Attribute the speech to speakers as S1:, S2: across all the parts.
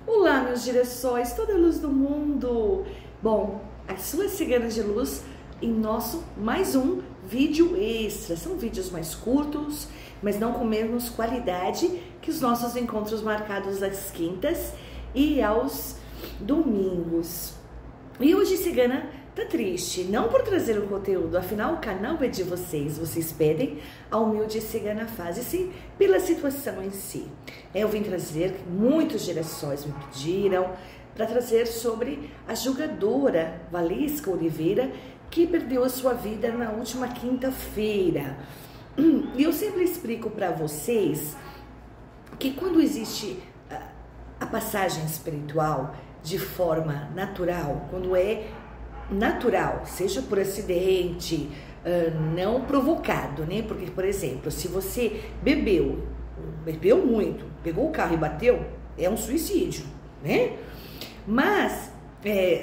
S1: Olá, meus girassóis, toda a luz do mundo! Bom, as suas ciganas de luz em nosso mais um vídeo extra. São vídeos mais curtos, mas não com menos qualidade que os nossos encontros marcados às quintas e aos domingos. E hoje, cigana tá triste, não por trazer o conteúdo, afinal o canal é de vocês pedem, a humilde cigana faz, e sim pela situação em si. Eu vim trazer, muitos girassóis me pediram, para trazer sobre a julgadora Valesca Oliveira, que perdeu a sua vida na última quinta-feira. E eu sempre explico para vocês que quando existe a passagem espiritual de forma natural, quando é natural, seja por acidente, não provocado, né? Porque, por exemplo, se você bebeu muito, pegou o carro e bateu, é um suicídio, né? Mas,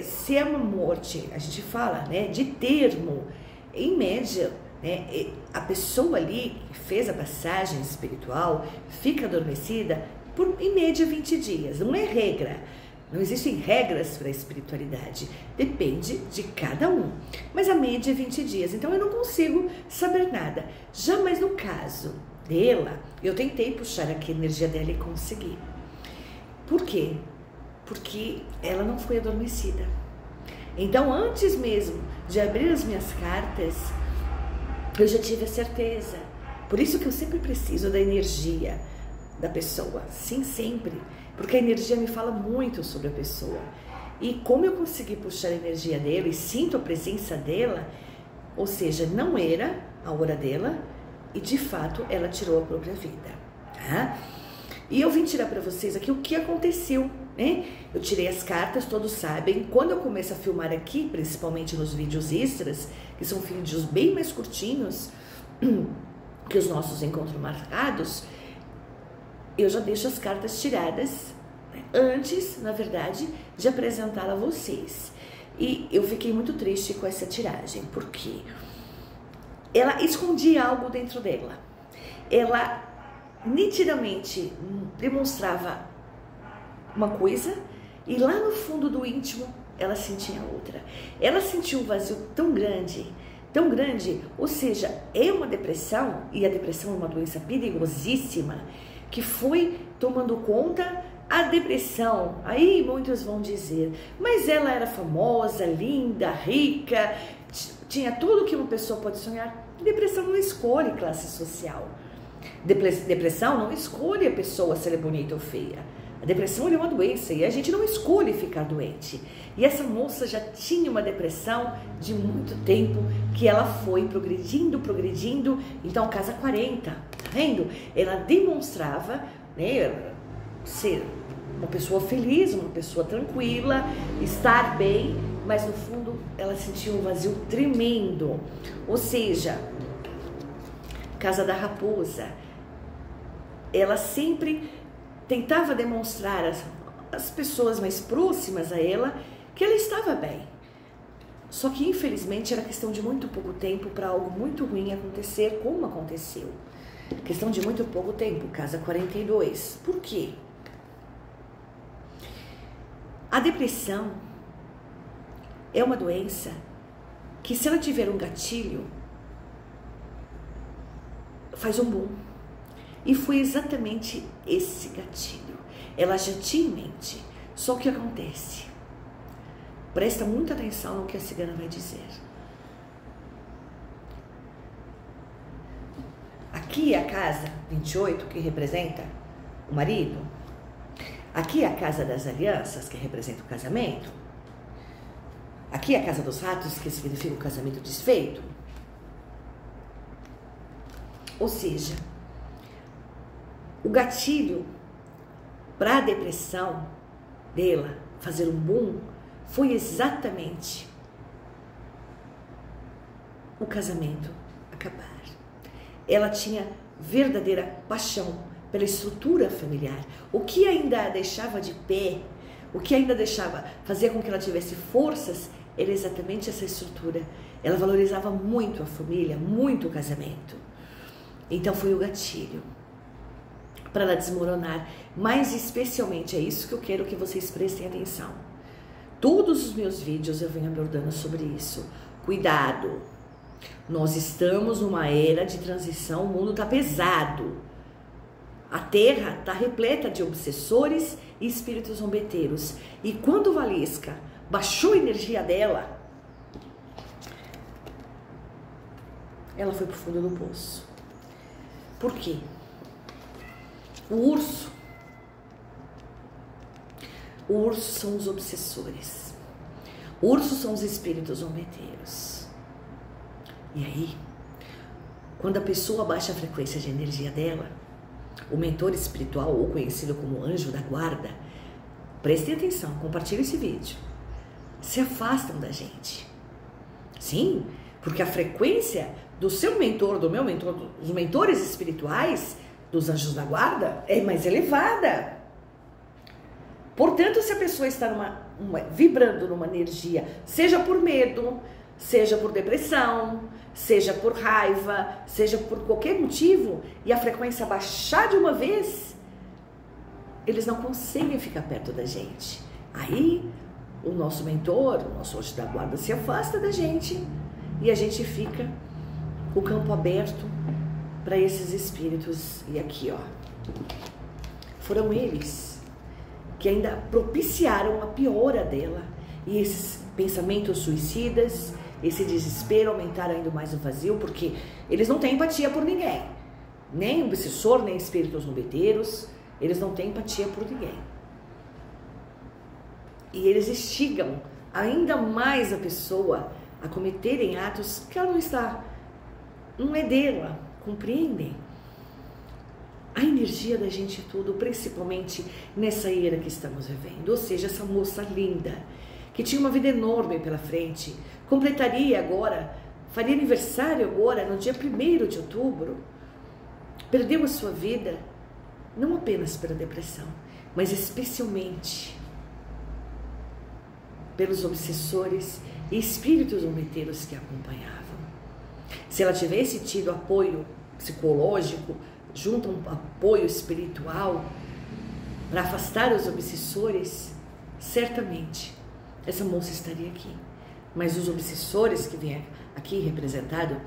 S1: se é uma morte, a gente fala, né, de termo, em média, né, a pessoa ali que fez a passagem espiritual fica adormecida por, em média, 20 dias, não é regra. Não existem regras para a espiritualidade, depende de cada um. Mas a média é 20 dias, então eu não consigo saber nada. Mas no caso dela, eu tentei puxar aqui a energia dela e consegui. Por quê? Porque ela não foi adormecida. Então, antes mesmo de abrir as minhas cartas, eu já tive a certeza. Por isso que eu sempre preciso da energia da pessoa, sim, sempre. Porque a energia me fala muito sobre a pessoa. E como eu consegui puxar a energia dela e sinto a presença dela, ou seja, não era a hora dela e de fato ela tirou a própria vida. Tá? E eu vim tirar para vocês aqui o que aconteceu, né? Eu tirei as cartas, todos sabem. Quando eu começo a filmar aqui, principalmente nos vídeos extras, que são vídeos bem mais curtinhos que os nossos encontros marcados, eu já deixo as cartas tiradas antes, na verdade, de apresentá-la a vocês. E eu fiquei muito triste com essa tiragem, porque ela escondia algo dentro dela. Ela nitidamente demonstrava uma coisa e lá no fundo do íntimo ela sentia outra. Ela sentiu um vazio tão grande, ou seja, é uma depressão, e a depressão é uma doença perigosíssima, que foi tomando conta a depressão. Aí muitos vão dizer, mas ela era famosa, linda, rica, tinha tudo que uma pessoa pode sonhar. Depressão não escolhe classe social. Depressão não escolhe a pessoa se ela é bonita ou feia. A depressão é uma doença e a gente não escolhe ficar doente. E essa moça já tinha uma depressão de muito tempo, que ela foi progredindo. Então, casa 40, tá vendo? Ela demonstrava, né, ser uma pessoa feliz, uma pessoa tranquila, estar bem, mas no fundo ela sentia um vazio tremendo. Ou seja, casa da raposa, ela sempre tentava demonstrar às pessoas mais próximas a ela que ela estava bem. Só que infelizmente era questão de muito pouco tempo para algo muito ruim acontecer, como aconteceu. Questão de muito pouco tempo, casa 42. Por quê? A depressão é uma doença que, se ela tiver um gatilho, faz um boom. E foi exatamente esse gatilho. Ela já tinha em mente. Só que o que acontece? Presta muita atenção no que a cigana vai dizer. Aqui é a casa 28, que representa o marido. Aqui é a casa das alianças, que representa o casamento. Aqui é a casa dos ratos, que significa o casamento desfeito. Ou seja, o gatilho para a depressão dela fazer um boom foi exatamente o casamento acabar. Ela tinha verdadeira paixão pela estrutura familiar. O que ainda a deixava de pé, o que ainda fazia com que ela tivesse forças, era exatamente essa estrutura. Ela valorizava muito a família, muito o casamento. Então foi o gatilho. para ela desmoronar. Mas especialmente é isso que eu quero que vocês prestem atenção. Todos os meus vídeos eu venho abordando sobre isso. Cuidado! Nós estamos numa era de transição, o mundo está pesado. A Terra está repleta de obsessores e espíritos zombeteiros. E quando Valesca baixou a energia dela, ela foi para o fundo do poço. Por quê? O urso são os obsessores. O urso são os espíritos zombeteiros. E aí, quando a pessoa baixa a frequência de energia dela, o mentor espiritual, ou conhecido como anjo da guarda, prestem atenção, compartilhem esse vídeo, se afastam da gente. Sim, porque a frequência do seu mentor, do meu mentor, dos mentores espirituais, dos anjos da guarda, é mais elevada. Portanto, se a pessoa está vibrando numa energia, seja por medo, seja por depressão, seja por raiva, seja por qualquer motivo, e a frequência baixar de uma vez, eles não conseguem ficar perto da gente. Aí, o nosso mentor, o nosso anjo da guarda se afasta da gente e a gente fica com o campo aberto para esses espíritos. E aqui, ó, foram eles que ainda propiciaram a piora dela. E esses pensamentos suicidas, esse desespero aumentaram ainda mais o vazio, porque eles não têm empatia por ninguém. Nem obsessor, nem espíritos zombeteiros, eles não têm empatia por ninguém. E eles instigam ainda mais a pessoa a cometerem atos que ela não é dela, compreendem? A energia da gente tudo, principalmente nessa era que estamos vivendo. Ou seja, essa moça linda, que tinha uma vida enorme pela frente, completaria agora, faria aniversário agora, no dia 1º de outubro, perdeu a sua vida, não apenas pela depressão, mas especialmente pelos obsessores e espíritos zombeteiros que a acompanhavam. Se ela tivesse tido apoio psicológico, junto a um apoio espiritual, para afastar os obsessores, certamente essa moça estaria aqui. Mas os obsessores que vêm aqui representados,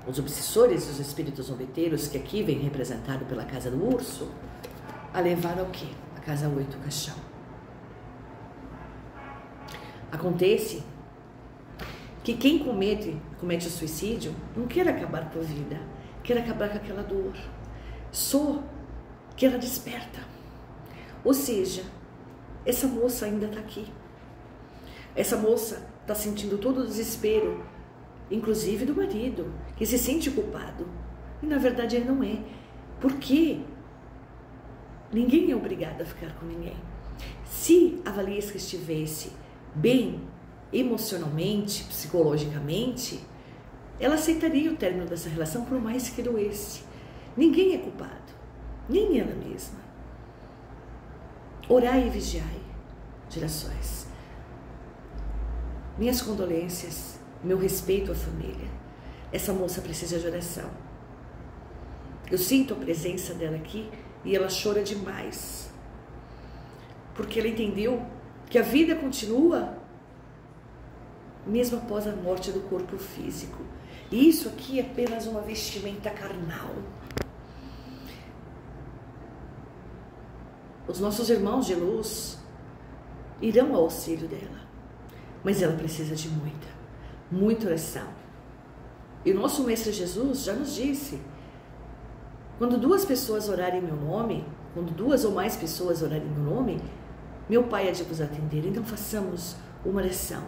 S1: os obsessores e os espíritos zombeteiros que aqui vêm representados pela casa do urso, a levaram ao quê? A casa 8, caixão. Acontece que quem comete o suicídio não quer acabar com a vida, quer acabar com aquela dor, só que ela desperta. Ou seja, essa moça ainda está aqui. Essa moça está sentindo todo o desespero, inclusive do marido, que se sente culpado. E na verdade ele não é. Por quê? Ninguém é obrigado a ficar com ninguém. Se a Valesca estivesse bem emocionalmente, psicologicamente, ela aceitaria o término dessa relação por mais que doesse. Ninguém é culpado, nem ela mesma. Orai e vigiai, gerações. Minhas condolências, meu respeito à família. Essa moça precisa de oração. Eu sinto a presença dela aqui e ela chora demais, porque ela entendeu que a vida continua mesmo após a morte do corpo físico. E isso aqui é apenas uma vestimenta carnal. Os nossos irmãos de luz irão ao auxílio dela, mas ela precisa de muita oração. E o nosso Mestre Jesus já nos disse: quando 2 pessoas orarem em meu nome, quando 2 ou mais pessoas orarem em meu nome, meu Pai há de vos atender. Então façamos uma oração.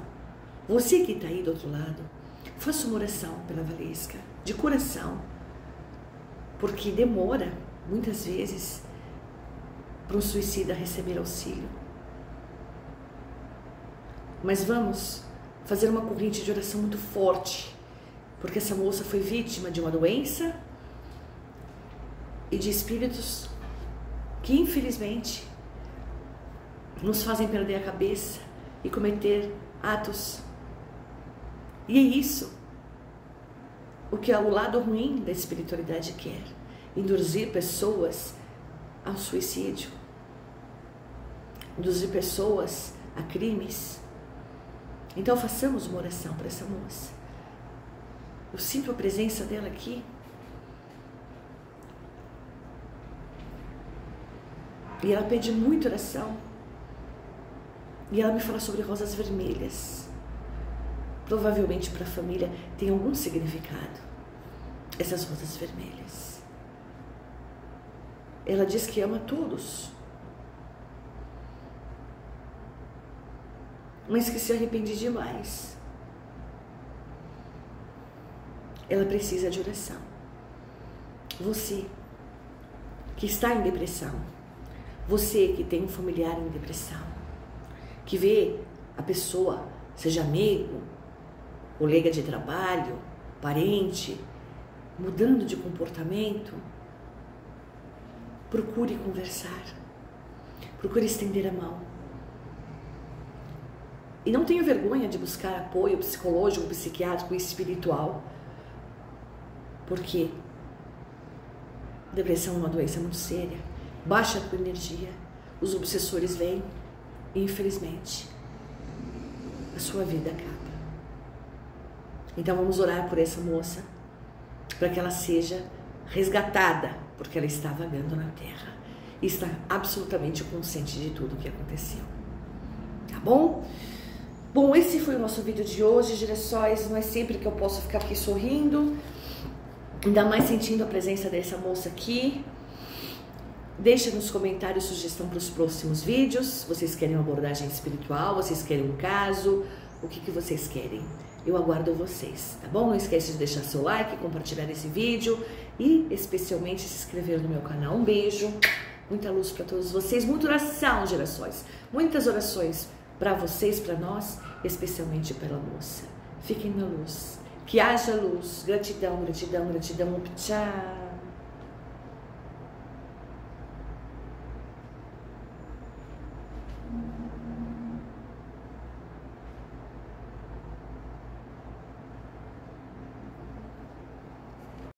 S1: Você que está aí do outro lado, faça uma oração pela Valesca, de coração, porque demora, muitas vezes, para um suicida receber auxílio. Mas vamos fazer uma corrente de oração muito forte, porque essa moça foi vítima de uma doença e de espíritos que, infelizmente, nos fazem perder a cabeça e cometer atos. E é isso o que o lado ruim da espiritualidade quer: induzir pessoas ao suicídio, induzir pessoas a crimes. Então façamos uma oração para essa moça. Eu sinto a presença dela aqui. E ela pede muita oração. E ela me fala sobre rosas vermelhas. Provavelmente para a família tem algum significado, essas rosas vermelhas. Ela diz que ama todos, mas que se arrepende demais. Ela precisa de oração. Você que está em depressão, você que tem um familiar em depressão, que vê a pessoa, seja amigo, colega de trabalho, parente, mudando de comportamento, procure conversar, procure estender a mão. E não tenha vergonha de buscar apoio psicológico, psiquiátrico e espiritual, porque depressão é uma doença muito séria, baixa a tua energia, os obsessores vêm e infelizmente a sua vida acaba. Então vamos orar por essa moça, para que ela seja resgatada, porque ela está vagando na terra e está absolutamente consciente de tudo o que aconteceu. Tá bom? Bom, esse foi o nosso vídeo de hoje, girassóis. Não é sempre que eu posso ficar aqui sorrindo, ainda mais sentindo a presença dessa moça aqui. Deixa nos comentários sugestão para os próximos vídeos. Vocês querem uma abordagem espiritual? Vocês querem um caso? O que vocês querem? Eu aguardo vocês, tá bom? Não esquece de deixar seu like, compartilhar esse vídeo e especialmente se inscrever no meu canal. Um beijo, muita luz para todos vocês, muita oração, gerações. Muitas orações para vocês, para nós, especialmente pela moça. Fiquem na luz, que haja luz. Gratidão, gratidão, gratidão. Tchau.